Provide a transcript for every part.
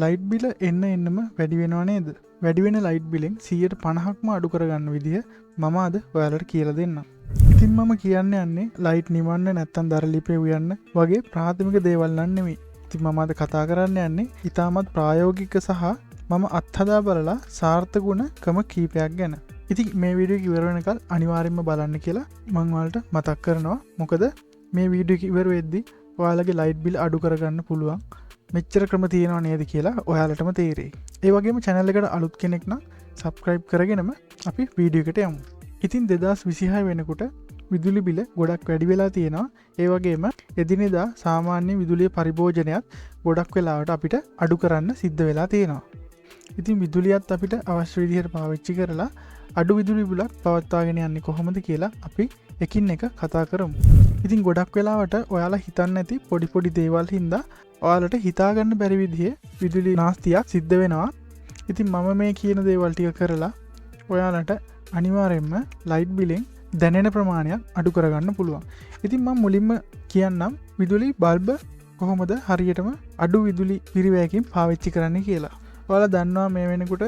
Light බිල එන්නම වැඩි වෙනවා නේද? වැඩි වෙන ලයිට් බිලෙන් 50%ක්ම අඩු කරගන්න විදිහ මම අද ඔයාලට කියලා දෙන්නම්. ඉතින් මම කියන්න යන්නේ ලයිට් නිවන්න නැත්තම් දරලිපේ උයන්න වගේ ප්‍රාථමික දේවල් නම් නෙමෙයි. ඉතින් මම අද කතා කරන්න යන්නේ ඊටමත් ප්‍රායෝගික සහ මම අත්හදා බලලා සාර්ථක වුණ ක්‍රම කීපයක් ගැන. ඉතින් මේ වීඩියෝ එක ඉවර වෙනකල් අනිවාර්යෙන්ම බලන්න කියලා මම ඔයාලට මතක් කරනවා. මොකද මේ වීඩියෝ එක ඉවර වෙද්දී ඔයාලගේ ලයිට් බිල් අඩු කරගන්න පුළුවන් මෙච්චර ක්‍රම තියෙනවා නේද කියලා ඔයාලටම තේරෙයි. ඒ වගේම channel එකට අලුත් කෙනෙක් නම් subscribe කරගෙනම අපි වීඩියෝ එකට යමු. ඉතින් 2026 වෙනකොට විදුලි බිල ගොඩක් වැඩි වෙලා තියෙනවා. ඒ වගේම එදිනෙදා සාමාන්‍ය විදුලිය පරිභෝජනයත් ගොඩක් වෙලාවට අපිට අඩු කරන්න සිද්ධ වෙලා තියෙනවා. ඉතින් විදුලියත් අපිට අවශ්‍ය විදිහට පාවිච්චි කරලා අඩු විදුලි බිලක් පවත්වාගෙන යන්නේ කොහොමද කියලා අපි එකින් එක කතා කරමු. ඉතින් ගොඩක් වෙලාවට ඔයාලා හිතන්නේ නැති පොඩි දේවල් හින්දා ඔයාලට හිතාගන්න බැරි විදිහේ විදුලි නාස්තියක් සිද්ධ වෙනවා. ඉතින් මම මේ කියන දේවල් ටික කරලා ඔයාලට අනිවාර්යෙන්ම ලයිට් බිලෙන් දැනෙන ප්‍රමාණයක් අඩු කරගන්න පුළුවන්. ඉතින් මම මුලින්ම කියන්නම් විදුලි බල්බ කොහොමද හරියටම අඩු විදුලි පිරිවැයකින් පාවිච්චි කරන්න කියලා. ඔයාලා දන්නවා මේ වෙනකොට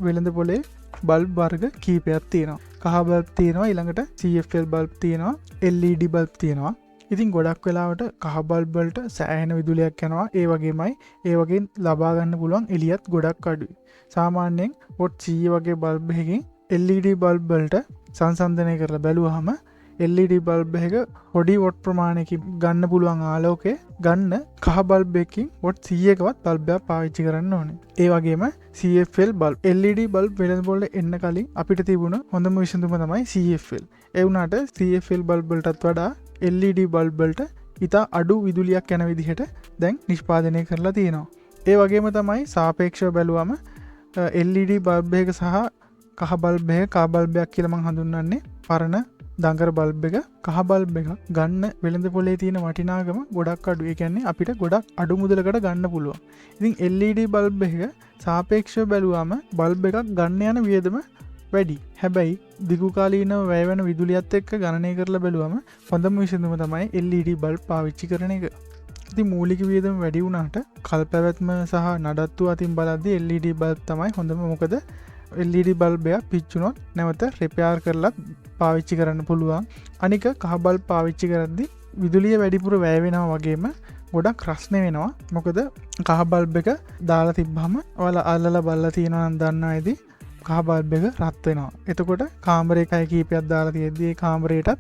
වෙළඳ පොලේ බල්බ් වර්ග කීපයක් තියෙනවා. කහ බල්බ් තියෙනවා, ඊළඟට CFL බල්බ් තියෙනවා, LED බල්බ් තියෙනවා. ඉතින් ගොඩක් වෙලාවට කහ බල්බ් වලට සෑහෙන විදුලියක් යනවා. ඒ වගේමයි ඒ වගේ ලබා ගන්න පුළුවන් එළියත් ගොඩක් අඩුයි. සාමාන්‍යයෙන් වොට් 100 වගේ බල්බ් එකකින් LED බල්බ් වලට සංසන්දනය කරලා බැලුවාම LED බල්බ් එක පොඩි වොට් ප්‍රමාණයකින් ගන්න පුළුවන් ආලෝකය ගන්න කහ බල්බ් එකකින් වොට් 100කවත් බල්බයක් පාවිච්චි කරන්න ඕනේ. ඒ වගේම CFL බල්බ් LED බල්බ් වෙළඳ පොළේ එන්න කලින් අපිට තිබුණ හොඳම විසඳුම තමයි CFL. ඒ වුණාට CFL බල්බ් වලටත් වඩා LED බල්බ් වලට ඉතා අඩු විදුලියක් යන විදිහට දැන් නිෂ්පාදනය කරලා තියෙනවා. ඒ වගේම තමයි සාපේක්ෂව බැලුවම LED බල්බ් එක සහ කහ බල්බ් එක කහ බල්බයක් කියලා මම හඳුන්වන්නේ පරණ දඟර බල්බ් එක කහ බල්බ් එකක් ගන්න වෙළඳ පොලේ තියෙන වටිනාකම ගොඩක් අඩු. ඒ කියන්නේ අපිට ගොඩක් අඩු මුදලකට ගන්න පුළුවන්. ඉතින් LED බල්බ් එක සාපේක්ෂව බැලුවම බල්බ් එකක් ගන්න යන වියදම වැඩි. හැබැයි දිගු කාලීනව වැය වෙන විදුලියත් එක්ක ගණනය කරලා බැලුවම හොඳම විසඳුම තමයි LED බල්බ් පාවිච්චි කරන එක. ඉතින් මූලික වියදම වැඩි වුණාට කල්පැවැත්ම සහ නඩත්තු අතින් බලද්දී LED බල්බ් තමයි හොඳම. මොකද LED බල්බ් එක පිච්චුනොත් නැවත රිපෙයාර් කරලා පාවිච්චි කරන්න පුළුවන්. අනික කහ බල්බ් පාවිච්චි කරද්දී විදුලිය වැඩිපුර වැය වෙනවා වගේම ගොඩක් රස්න වෙනවා. මොකද කහ බල්බ් එක දාලා තිබ්බම ඔයාලා අල්ලලා බලලා තියෙනවා නම් දන්නවා ඇති කහ බල්බ් එක රත් වෙනවා. එතකොට කාමරයක අය කීපයක් දාලා තියෙද්දී ඒ කාමරයටත්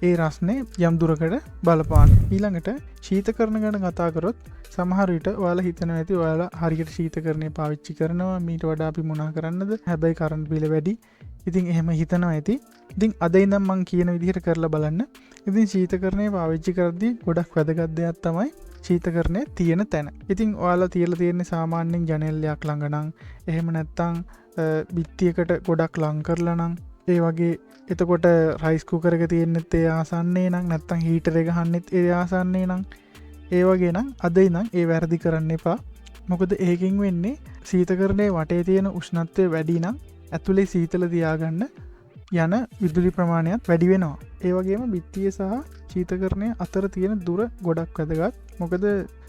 ඒ රස්නේ යම් දුරකට බලපාන. ඊළඟට ශීතකරණ ගැන කතා කරොත් සමහර විට ඔයාලා හිතනවා ඇති ඔයාලා හරියට ශීතකරණය පාවිච්චි කරනවා මීට වඩා අපි මොනා කරන්නද? හැබැයි කරන්ට් බිල වැඩි. ඉතින් එහෙම හිතනවා ඇති. ඉතින් අද ඉඳන් මම කියන විදිහට කරලා බලන්න. ඉතින් ශීතකරණය පාවිච්චි කරද්දී ගොඩක් වැදගත් දෙයක් තමයි ශීතකරණය තියෙන තැන. ඉතින් ඔයාලා තියලා තියෙන්නේ සාමාන්‍යයෙන් ජනෙල්ලයක් ළඟ නම් එහෙම නැත්නම් බිත්තියකට ගොඩක් ලං කරලා නම් ඒ වගේ එතකොට රයිස් කුකර් එක තියෙන්නෙත් ඒ ආසන්නයේ නම් නැත්නම් හීටර් එක ගහන්නෙත් ඒ ආසන්නයේ නම් ඒ වගේ නම් අද ඉඳන් ඒ වැරදි කරන්න එපා. මොකද ඒකෙන් වෙන්නේ ශීතකරණයේ වටේ තියෙන උෂ්ණත්වය වැඩි නම් ඇතුලේ සීතල තියාගන්න යන විදුලි ප්‍රමාණයත් වැඩි වෙනවා. ඒ වගේම බිත්තිය සහ ශීතකරණය අතර තියෙන දුර ගොඩක් වැදගත්. මොකද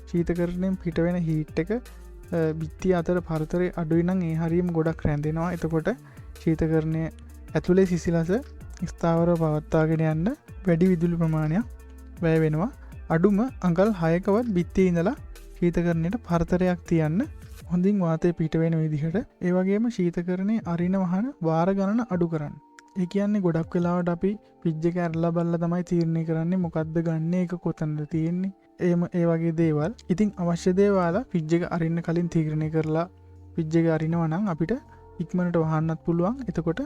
ශීතකරණයෙන් පිට වෙන හීට් එක බිත්තිය අතර පරතරය අඩුයි නම් ඒ හරියම ගොඩක් රැඳෙනවා. එතකොට ශීතකරණය ඇතුලේ සිසිලස ස්ථාවරව පවත්වාගෙන යන්න වැඩි විදුලි ප්‍රමාණයක් වැය වෙනවා. අඩුම අඟල් 6කවත් බිත්තියේ ඉඳලා ශීතකරණයට පරතරයක් තියන්න හොඳින් වාතය පිට වෙන විදිහට. ඒ වගේම ශීතකරණයේ අරින වහන වාර ගණන අඩු කරන්න. ඒ කියන්නේ ගොඩක් වෙලාවට අපි ෆ්‍රිජ් එක ඇරලා බලලා තමයි තීරණය කරන්නේ මොකද්ද ගන්න එක කොතනද තියෙන්නේ. ඒ වගේ දේවල්. ඉතින් අවශ්‍ය දේවල් ෆ්‍රිජ් එක අරින්න කලින් තීරණය කරලා ෆ්‍රිජ් එක අරිනවා නම් අපිට ඉක්මනට වහන්නත් පුළුවන්. එතකොට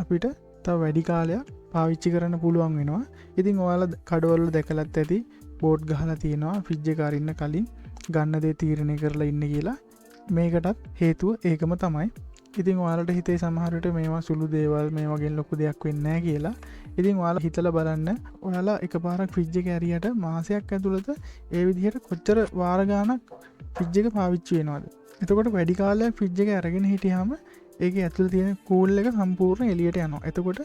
අපිට තව වැඩි කාලයක් පාවිච්චි කරන්න පුළුවන් වෙනවා. ඉතින් ඔයාලා කඩවල දැකලත් ඇති බෝඩ් ගහලා තියෙනවා ෆ්‍රිජ් එක අරින්න කලින් ගන්න දේ තීරණය කරලා ඉන්න කියලා. මේකටත් හේතුව ඒකම තමයි. ඉතින් ඔයාලට හිතේ සමහර විට මේවා සුළු දේවල් මේ වගේ ලොකු දෙයක් වෙන්නේ නැහැ කියලා. ඉතින් ඔයාලා හිතලා බලන්න ඔයාලා එකපාරක් ෆ්‍රිජ් එක ඇරියට මාසයක් ඇතුළත ඒ විදිහට කොච්චර වාර ගාණක් ෆ්‍රිජ් එක පාවිච්චි වෙනවද? එතකොට වැඩි කාලයක් ෆ්‍රිජ් එක අරගෙන හිටියාම ඒකේ ඇතුළේ තියෙන කූල් එක සම්පූර්ණ එළියට යනවා. එතකොට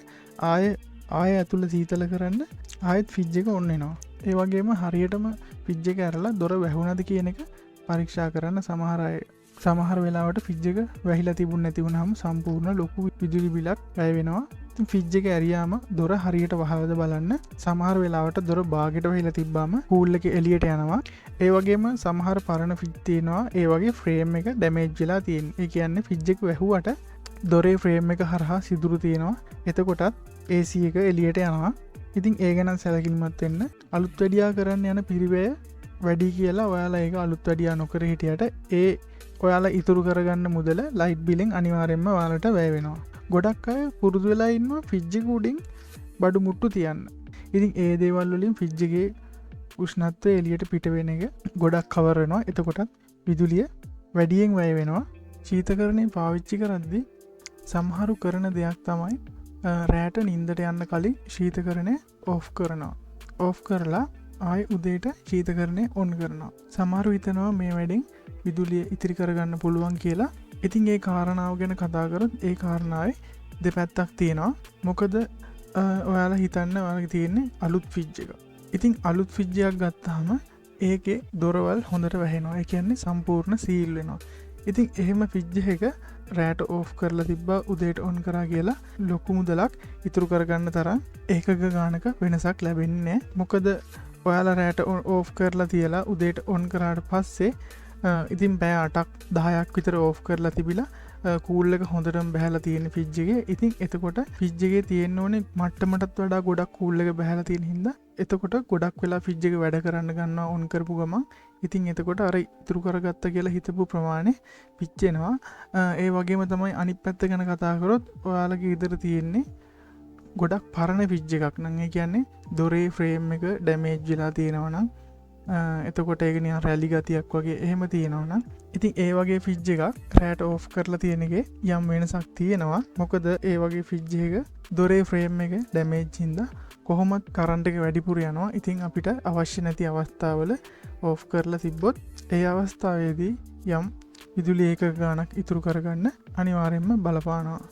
ආයෙ ඇතුළේ සීතල කරන්න ආයෙත් ෆ්‍රිජ් එක ඔන් වෙනවා. ඒ වගේම හරියටම ෆ්‍රිජ් එක ඇරලා දොර වැහුණාද කියන එක පරීක්ෂා කරන්න සමහර අය සමහර වෙලාවට ෆ්‍රිජ් එක වැහිලා තිබුණ නැති වුණාම සම්පූර්ණ ලොකු විදුලි බිලක් වැය වෙනවා. ඉතින් ෆ්‍රිජ් එක ඇරියාම දොර හරියට වහලාද බලන්න. සමහර වෙලාවට දොර බාගෙට වැහිලා තිබ්බාම කූල් එක එළියට යනවා. ඒ වගේම සමහර පරණ ෆ්‍රිජ් තියෙනවා ඒ වගේ ෆ්‍රේම් එක ඩැමේජ් වෙලා තියෙනවා. ඒ කියන්නේ ෆ්‍රිජ් එක වැහුවට දොරේ ෆ්‍රේම් එක හරහා සිදුරු තියෙනවා. එතකොටත් AC එක එළියට යනවා. ඉතින් ඒ ගැන සැලකිලිමත් වෙන්න. අලුත් වැඩියා කරන්න යන පිරිවැය වැඩි කියලා ඔයාලා ඒක අලුත් වැඩියා නොකර හිටියට ඒ ඔයාලා ඉතුරු කරගන්න මුදල ලයිට් බිලෙන් අනිවාර්යෙන්ම ඔයාලට වැය වෙනවා. ගොඩක් අය පුරුදු වෙලා ඉන්නවා ෆ්‍රිජ් එක උඩින් බඩු මුට්ටු තියන්න. ඉතින් ඒ දේවල් වලින් ෆ්‍රිජ් එකේ උෂ්ණත්වය එළියට පිට වෙන එක ගොඩක් කවර් වෙනවා. එතකොටත් විදුලිය වැඩියෙන් වැය වෙනවා. ශීතකරණය පාවිච්චි කරද්දී සමහරු කරන දෙයක් තමයි රෑට නින්දට යන්න කලින් ශීතකරණය ඕෆ් කරනවා. ඕෆ් කරලා ආය උදේට ශීතකරණය ඔන් කරනවා. සමහරු හිතනවා මේ වැඩෙන් විදුලිය ඉතිරි කරගන්න පුළුවන් කියලා. ඉතින් ඒ කාරණාව ගැන කතා කරොත් ඒ කාරණාවේ දෙපැත්තක් තියෙනවා. මොකද ඔයාලා හිතන්න ඔයාලගේ තියෙන්නේ අලුත් ෆ්‍රිජ් එක. ඉතින් අලුත් ෆ්‍රිජ් එකක් ගත්තාම ඒකේ දොරවල් හොඳට වැහෙනවා. ඒ කියන්නේ සම්පූර්ණ සීල් වෙනවා. ඉතින් එහෙම ෆ්‍රිජ් එක රෑට ඕෆ් කරලා තිබ්බා උදේට ඔන් කරා කියලා ලොකු මුදලක් ඉතුරු කරගන්න තරම් ඒකක ගානක වෙනසක් ලැබෙන්නේ නැහැ. මොකද ඔයාලා රෑට ඕෆ් කරලා තියලා උදේට ඔන් කරාට පස්සේ ඉතින් බෑ 8ක් 10ක් විතර ඕෆ් කරලා තිබිලා කූල් එක හොඳටම බහැලා තියෙන ෆ්‍රිජ් එකේ. ඉතින් එතකොට ෆ්‍රිජ් එකේ තියෙන්න ඕනේ මට්ටමටත් වඩා ගොඩක් කූල් එක බහැලා තියෙන හින්දා එතකොට ගොඩක් වෙලා ෆ්‍රිජ් එක වැඩ කරන්න ගන්නවා ඔන් කරපු ගමන්. ඉතින් එතකොට අර ඉතුරු කරගත්ත කියලා හිතපු ප්‍රමාණය පිච්චෙනවා. ඒ වගේම තමයි අනිත් පැත්ත ගැන කතා කරොත් ඔයාලගේ ගෙදර තියෙන්නේ ගොඩක් පරණ ෆ්‍රිජ් එකක් නම් ඒ කියන්නේ දොරේ ෆ්‍රේම් එක ඩැමේජ් වෙලා තියෙනවා නම් එතකොට ඒක නිකන් රැලි ගතියක් වගේ එහෙම තියෙනවා නම් ඉතින් ඒ වගේ ෆ්‍රිජ් එකක් රෑට ඕෆ් කරලා තියෙන එකේ යම් වෙනසක් තියෙනවා. මොකද ඒ වගේ ෆ්‍රිජ් එක දොරේ ෆ්‍රේම් එක ඩැමේජ් හින්දා කොහොමත් කරන්ට් එක වැඩිපුර යනවා. ඉතින් අපිට අවශ්‍ය නැති අවස්ථාවල ඕෆ් කරලා තිබ්බොත් ඒ අවස්ථාවේදී යම් විදුලි ඒකක ගාණක් ඉතුරු කරගන්න අනිවාර්යෙන්ම බලපානවා.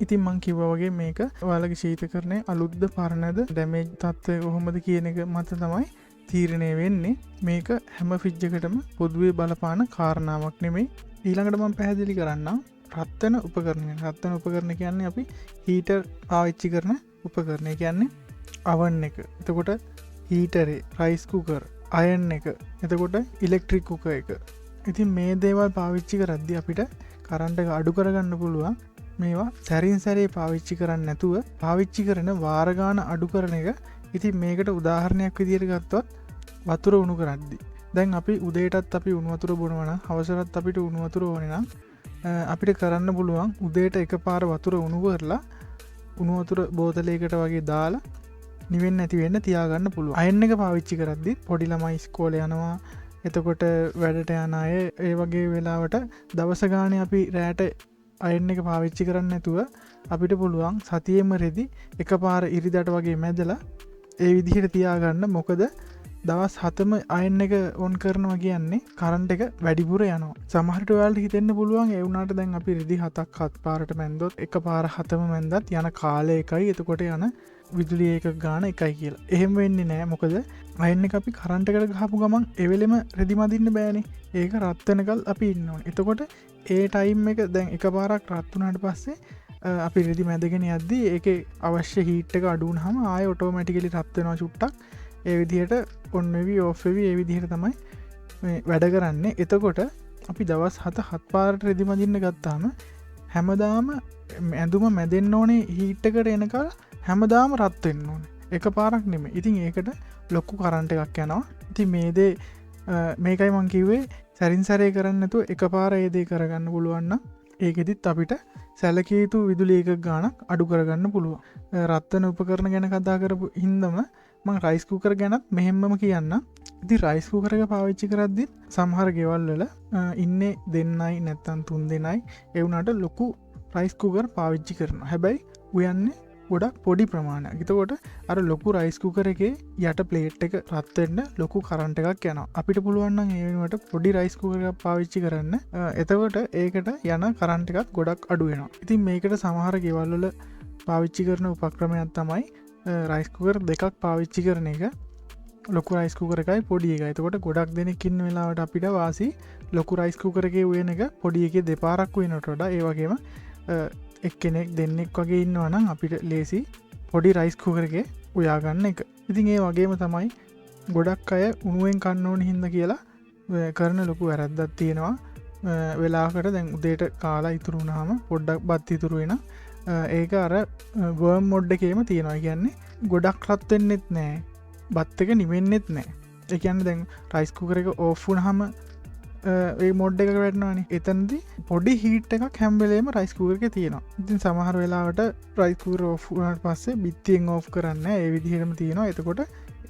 ඉතින් මං කිව්වා වගේ මේක ඔයාලගේ ශීතකරණය අලුත්ද පරණද ඩැමේජ් තත්ත්වය කොහොමද කියන එක මත තමයි තීරණය වෙන්නේ. මේක හැම ෆ්‍රිජ් එකටම පොදුවේ බලපාන කාරණාවක් නෙමෙයි. ඊළඟට මම පැහැදිලි කරන්නම් රත්වන උපකරණ. රත්වන උපකරණ කියන්නේ අපි හීටර් පාවිච්චි කරන උපකරණ. කියන්නේ oven එක. එතකොට හීටරේ, රයිස් කුකර්, අයන් එක. එතකොට ඉලෙක්ට්‍රික් කුකර් එක. ඉතින් මේ දේවල් පාවිච්චි කරද්දී අපිට කරන්ට් එක අඩු කරගන්න පුළුවන්. මේවා සැරින් සැරේ පාවිච්චි කරන්න නැතුව පාවිච්චි කරන වාර ගාන අඩු කරන එක. ඉතින් මේකට උදාහරණයක් විදියට ගත්තොත් වතුර උණු කරද්දී දැන් අපි උදේටත් අපි උණු වතුර බොනවා නම් හවසටත් අපිට උණු වතුර ඕනේ නම් අපිට කරන්න පුළුවන් උදේට එකපාර වතුර උණු කරලා උණු වතුර බෝතලයකට වගේ දාලා නිවෙන්නේ නැති වෙන්න තියාගන්න පුළුවන්. අයන් එක පාවිච්චි කරද්දී පොඩි ළමයි ඉස්කෝලේ යනවා. එතකොට වැඩට යන අය ඒ වගේ වෙලාවට දවස ගානේ අපි රැට අයන් එක පාවිච්චි කරන්න නැතුව අපිට පුළුවන් සතියෙම රෙදි එකපාර ඉරිදට වගේ මැදලා ඒ විදිහට තියාගන්න. මොකද දවස් 7ම අයන් එක ඔන් කරනවා කියන්නේ කරන්ට් එක වැඩිපුර යනවා. සමහරට ඔයාලට හිතෙන්න පුළුවන් ඒ වුණාට දැන් අපි රෙදි 7ක් 7 පාරට මැන්දොත් එකපාර 7ම මැන්දත් යන කාලය එකයි එතකොට යන විදුලි ඒකක ගාන එකයි කියලා. එහෙම වෙන්නේ නැහැ. මොකද අයන් එක අපි කරන්ට් එකට ගහපු ගමන් එවෙලෙම රෙදි මදින්න බෑනේ. ඒක රත් වෙනකල් අපි ඉන්න ඕනේ. එතකොට ඒ ටයිම් එක දැන් එකපාරක් රත් වුණාට පස්සේ අපි රෙදි මැදගෙන යද්දී ඒකේ අවශ්‍ය හීට් එක අඩු වුණාම ආයෙ ඔටෝමැටිකලි රත් වෙනවා චුට්ටක්. ඒ විදිහට ඔන් වෙවි ඕෆ් වෙවි ඒ විදිහට තමයි මේ වැඩ කරන්නේ. එතකොට අපි දවස් 7 පාරට රෙදි මදින්න ගත්තාම හැමදාම ඇඳුම මැදෙන්න ඕනේ හීට් එකට එනකල් හැමදාම රත් වෙන්න ඕනේ. එකපාරක් නෙමෙයි. ඉතින් ඒකට ලොකු කරන්ට් එකක් යනවා. ඉතින් මේ දේ මේකයි මං කිව්වේ සැරින් සැරේ කරන්නේ නැතුව එකපාර ඒ දේ කරගන්න පුළුවන් නම් ඒකෙදිත් අපිට සැලකිය යුතු විදුලි ඒකක ගාණක් අඩු කරගන්න පුළුවන්. රත් වෙන උපකරණ ගැන කතා කරපු හින්දම මම රයිස් කුකර් ගැනත් මෙහෙම්මම කියන්න. ඉතින් රයිස් කුකර් එක පාවිච්චි කරද්දි සමහර ගෙවල් වල ඉන්නේ දෙන්නයි නැත්තම් තුන් දෙනයි ඒ වුණාට ලොකු රයිස් කුකර් පාවිච්චි කරනවා. හැබැයි උයන්නේ ගොඩක් පොඩි ප්‍රමාණයක්. එතකොට අර ලොකු රයිස් කුකර් එකේ යට ප්ලේට් එක රත් වෙන්න ලොකු කරන්ට් එකක් යනවා. අපිට පුළුවන් නම් ඒ වෙනුවට පොඩි රයිස් කුකර් එකක් පාවිච්චි කරන්න. එතකොට ඒකට යන කරන්ට් එකත් ගොඩක් අඩු වෙනවා. ඉතින් මේකට සමහර ගෙවල් වල පාවිච්චි කරන උපක්‍රමයක් තමයි රයිස් කුකර් දෙකක් පාවිච්චි කරන එක. ලොකු රයිස් කුකර් එකයි පොඩි එකයි. එතකොට ගොඩක් දෙනෙක් ඉන්න වෙලාවට අපිට වාසි ලොකු රයිස් කුකර් එකේ උයන එක පොඩි එකේ දෙපාරක් උයනට වඩා ඒ වගේම එක්කෙනෙක් දෙන්නෙක් වගේ ඉන්නවා නම් අපිට ලේසි පොඩි රයිස් කුකර් එකේ උයා ගන්න එක. ඉතින් ඒ වගේම තමයි ගොඩක් අය උණුවෙන් කන්න ඕන හින්දා කියලා කරන ලොකු වැරද්දක් තියෙනවා. වෙලාවකට දැන් උදේට කාලා ඉතුරු වුණාම පොඩ්ඩක් බත් ඉතුරු වෙන ඒක අර වර්ම් මොඩ් එකේම තියෙනවා. කියන්නේ ගොඩක් රත් වෙන්නෙත් නෑ, බත් එක නිවෙන්නෙත් නෑ. ඒ කියන්නේ දැන් රයිස් කුකර් එක ඕෆ් වුණාම ඒ මොඩ් එක වැටෙනවානේ. එතනදී පොඩි හීට් එකක් හැම වෙලේම රයිස් කුකර් එකේ තියෙනවා. ඉතින් සමහර වෙලාවට රයිස් කුකර් ඕෆ් වුණාට පස්සේ බිත්තියෙන් ඕෆ් කරන්න ඒ විදිහටම තියෙනවා. එතකොට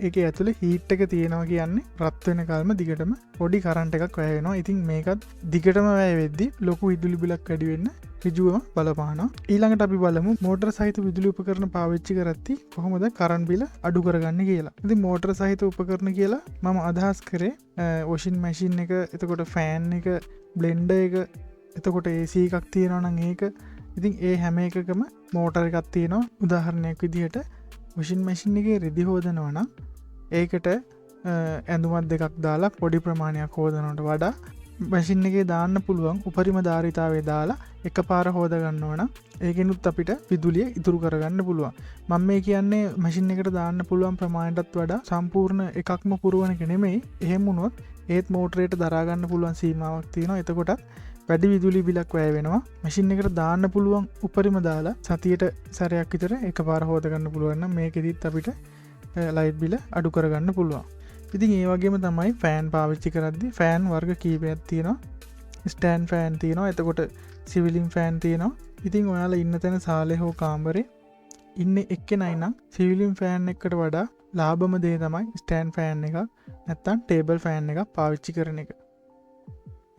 ඒකේ ඇතුලේ හීට් එක තියෙනවා කියන්නේ රත් වෙන කල්ම දිගටම පොඩි කරන්ට් එකක් වැය වෙනවා. ඉතින් මේකත් දිගටම වැය වෙද්දි ලොකු විදුලි බිලක් වැඩි වෙන්න ඍජුවම බලපානවා. ඊළඟට අපි බලමු මෝටර සහිත විදුලි උපකරණ පාවිච්චි කරද්දී කොහොමද කරන්ට් බිල අඩු කරගන්නේ කියලා. ඉතින් මෝටර සහිත උපකරණ කියලා මම අදහස් කරේ වොෂින් මැෂින් එක, එතකොට ෆෑන් එක, බ්ලෙන්ඩර් එක, එතකොට AC එකක් තියෙනවා නම් ඒක. ඉතින් ඒ හැම එකකම මෝටර එකක් තියෙනවා. උදාහරණයක් විදිහට වොෂින් මැෂින් එකේ රෙදි හොදනවා නම් ඒකට ඇඳුමත් දෙකක් දාලා පොඩි ප්‍රමාණයක් හෝදනට වඩා මැෂින් එකේ දාන්න පුළුවන් උපරිම ධාරිතාවේ දාලා එක පාර හෝද ගන්නවන ඒකෙනුත් අපිට විදුලිය ඉතුරු කරගන්න පුළුවන්. මම මේ කියන්නේ මැෂින් එකට දාන්න පුළුවන් ප්‍රමාණයටත් වඩා සම්පූර්ණ එකක්ම පුරවන එක නෙමෙයි. එහෙම වුණොත් ඒත් මෝටරේට දරාගන්න පුළුවන් සීමාවක් තියෙනවා. එතකොටත් වැඩි විදුලි බිලක් වැය වෙනවා. මැෂින් එකට දාන්න පුළුවන් උපරිම දාලා සතියට සැරයක් විතර එක පාර හෝද ගන්න පුළුවන් නම් මේකෙදිත් අපිට ලයිට් බිල අඩු කරගන්න පුළුවන්. ඉතින් ඒ වගේම තමයි ෆෑන් පාවිච්චි කරද්දී ෆෑන් වර්ග කීපයක් තියෙනවා. ස්ටෑන්ඩ් ෆෑන් තියෙනවා, එතකොට සිවිලින් ෆෑන් තියෙනවා. ඉතින් ඔයාලා ඉන්න තැන සාලේ හෝ කාමරේ ඉන්නේ එක්කෙනයි නම් සිවිලින් ෆෑන් එකකට වඩා ලාභම දේ තමයි ස්ටෑන්ඩ් ෆෑන් එකක් නැත්තම් ටේබල් ෆෑන් එකක් පාවිච්චි කරන එක.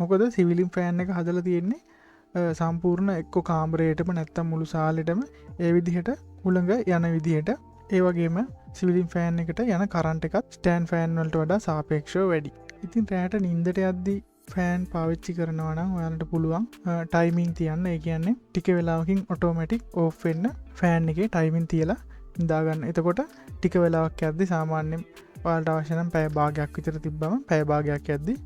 මොකද සිවිලින් ෆෑන් එක හදලා තියෙන්නේ සම්පූර්ණ එක්ක කාමරේටම නැත්තම් මුළු සාලෙටම ඒ විදිහට උලඟ යන විදිහට. ඒ වගේම සිවිලින් ෆෑන් එකට යන කරන්ට් එකත් ස්ටෑන්ඩ් ෆෑන් වලට වඩා සාපේක්ෂව වැඩි. ඉතින් රැට නිින්දට යද්දී ෆෑන් පාවිච්චි කරනවා නම් ඔයාලට පුළුවන් ටයිමින් තියන්න. ඒ කියන්නේ ටික වෙලාවකින් ඔටෝමැටික් ඕෆ් වෙන්න ෆෑන් එකේ ටයිමින් තියලා ඉඳා ගන්න. එතකොට ටික වෙලාවක් යද්දී සාමාන්‍යයෙන් ඔයාලට අවශ්‍ය නම් පැය භාගයක් විතර තිබ්බම පැය භාගයක් යද්දී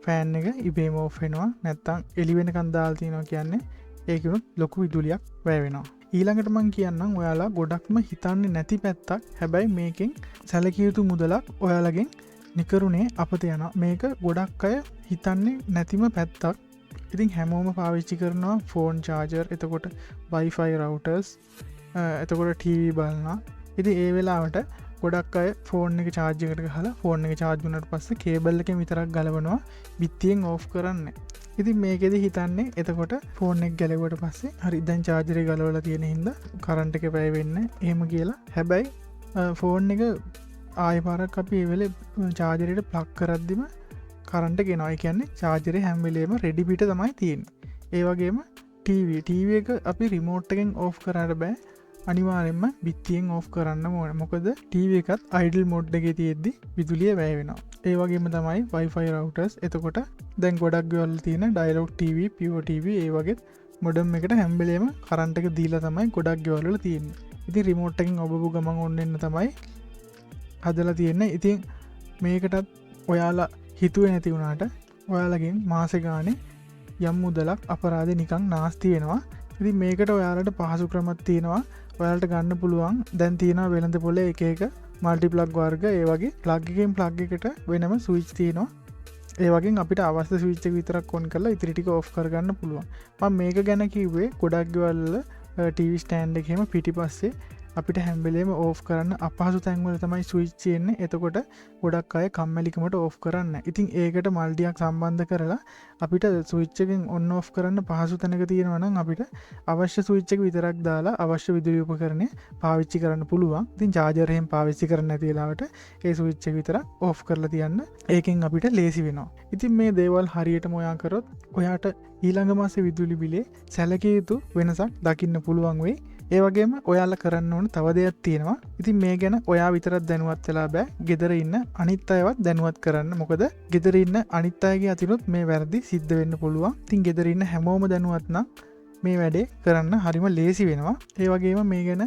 ෆෑන් එක ඉබේම ඕෆ් වෙනවා. නැත්තම් එළි වෙනකන් දාලා තියනවා කියන්නේ ඒකිනුත් ලොකු විදුලියක් වැය වෙනවා. ඊළඟට මං කියන්නම් ඔයාලා ගොඩක්ම හිතන්නේ නැති පැත්තක්. හැබැයි මේකෙන් සැලකිය යුතු මුදලක් ඔයාලගෙන් නිකරුණේ අපත යනවා. මේක ගොඩක් අය හිතන්නේ නැතිම පැත්තක්. ඉතින් හැමෝම පාවිච්චි කරනවා ෆෝන් චාර්ජර්, එතකොට Wi-Fi routers, එතකොට TV බලනවා. ඉතින් ඒ වෙලාවට ගොඩක් අය ෆෝන් එක චාර්ජ් එකට ගහලා ෆෝන් එක චාර්ජ් වුණාට පස්සේ කේබල් එකෙන් විතරක් ගලවනවා, බිත්තියෙන් ඕෆ් කරන්නේ. ඉතින් මේකෙදි හිතන්නේ එතකොට ෆෝන් එක ගැලවුවට පස්සේ හරි දැන් චාර්ජර් එක ගලවලා තියෙන හින්දා කරන්ට් එක වැය වෙන්නේ එහෙම කියලා. හැබැයි ෆෝන් එක ආයෙ පාරක් අපි ඒ වෙලේ චාර්ජරේට ප්ලග් කරද්දිම කරන්ට් එක එනවා. ඒ කියන්නේ චාර්ජරේ හැම වෙලේම රෙඩි පිට තමයි තියෙන්නේ. ඒ වගේම TV එක අපි රිමෝට් එකෙන් ඕෆ් කරන්න බෑ. අනිවාර්යෙන්ම බිත්තියෙන් ඕෆ් කරන්න ඕනේ. මොකද TV එකත් අයිඩල් මෝඩ් එකේ තියෙද්දි විදුලිය වැය වෙනවා. ඒ වගේම තමයි Wi-Fi routers. එතකොට දැන් ගොඩක් ගෙවල් තියෙන ඩයලොග් TV, Pure TV ඒ වගේ මොඩම් එකට හැම වෙලේම කරන්ට් එක දීලා තමයි ගොඩක් ගෙවල් වල තියෙන්නේ. ඉතින් රිමෝට් එකෙන් ඔබපු ගමන් ඔන්න එන්න තමයි හදලා තියෙන්නේ. ඉතින් මේකටත් ඔයාලා හිතුවේ නැති වුණාට ඔයාලගෙන් මාසෙ ගානේ යම් මුදලක් අපරාධේ නිකන් නාස්ති වෙනවා. ඉතින් මේකට ඔයාලට පහසු ක්‍රමයක් තියෙනවා. ඔයාලට ගන්න පුළුවන් දැන් තියෙනවා වෙළඳ පොලේ එක එක මල්ටි ප්ලග් වර්ග. ඒ වගේ ප්ලග් එකෙන් ප්ලග් එකට වෙනම ස්විච් තියෙනවා. ඒ වගේ අපිට අවශ්‍ය ස්විච් එක විතරක් ඔන් කරලා ඉතිරි ටික ඔෆ් කරගන්න පුළුවන්. මම මේක ගැන කිව්වේ ගොඩක් ගෙවල් වල TV ස්ටෑන්ඩ් එකේම පිටිපස්සේ අපිට හැම වෙලේම ඕෆ් කරන්න අපහසු තැන්වල තමයි ස්විච් තියෙන්නේ. එතකොට ගොඩක් අය කම්මැලිකමට ඕෆ් කරන්නේ. ඉතින් ඒකට මල්ටියක් සම්බන්ධ කරලා අපිට ස්විච් එකෙන් ඔන් ඕෆ් කරන්න පහසු තැනක තියෙනවා නම් අපිට අවශ්‍ය ස්විච් එක විතරක් දාලා අවශ්‍ය විදුලි උපකරණය පාවිච්චි කරන්න පුළුවන්. ඉතින් චාර්ජර් එහෙම පාවිච්චි කරන්න නැති වෙලාවට ඒ ස්විච් එක විතරක් ඕෆ් කරලා තියන්න. ඒකෙන් අපිට ලේසි වෙනවා. ඉතින් මේ දේවල් හරියටම ඔයා කරොත් ඔයාට ඊළඟ මාසේ විදුලි බිලේ සැලකිය යුතු වෙනසක් දකින්න පුළුවන් වෙයි. ඒ වගේම ඔයාලා කරන්න ඕන තව දෙයක් තියෙනවා. ඉතින් මේ ගැන ඔයා විතරක් දැනුවත් වෙලා බෑ. ගෙදර ඉන්න අනිත් අයවත් දැනුවත් කරන්න. මොකද ගෙදර ඉන්න අනිත් අයගේ අතිනුත් මේ වැරදි සිද්ධ වෙන්න පුළුවන්. ඉතින් ගෙදර ඉන්න හැමෝම දැනුවත් නම් මේ වැඩේ කරන්න හරිම ලේසි වෙනවා. ඒ වගේම මේ ගැන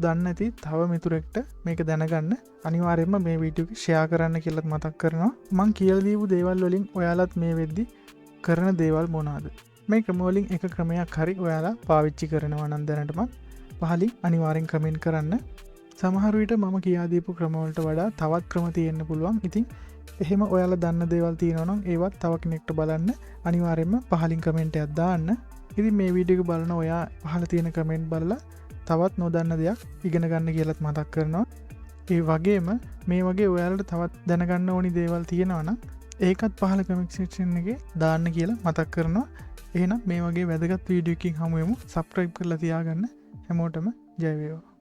දන්න ඇති තව මිතුරෙක්ට මේක දැනගන්න අනිවාර්යෙන්ම මේ වීඩියෝ ෂෙයා කරන්න කියලත් මතක් කරනවා. මං කියලා දීපු දේවල් වලින් ඔයාලත් මේ වෙද්දි කරන දේවල් මොනවාද? මේ ක්‍රමවලින් එක ක්‍රමයක් හරි ඔයාලා පාවිච්චි කරනවා නම් දැනටමත් පහලින් අනිවාර්යෙන් කමෙන්ට් කරන්න. සමහර විට මම කියා දීපු ක්‍රමවලට වඩා තවත් ක්‍රම තියෙන්න පුළුවන්. ඉතින් එහෙම ඔයාලා දන්න දේවල් තියෙනවා නම් ඒවත් තව කෙනෙක්ට බලන්න අනිවාර්යෙන්ම පහලින් කමෙන්ට් එකක් දාන්න. ඉතින් මේ වීඩියෝ එක බලන ඔයා පහල තියෙන කමෙන්ට් බලලා තවත් නොදන්න දෙයක් ඉගෙන ගන්න කියලාත් මතක් කරනවා. ඒ වගේම මේ වගේ ඔයාලට තවත් දැනගන්න ඕනි දේවල් තියෙනවා නම් ඒකත් පහල කමෙන්ට් සෙක්ෂන් එකේ දාන්න කියලා මතක් කරනවා. එහෙනම් මේ වගේ වැදගත් වීඩියෝ එකකින් හමු වෙමු. සබ්ස්ක්‍රයිබ් කරලා තියාගන්න. හැමෝටම ජය වේවා.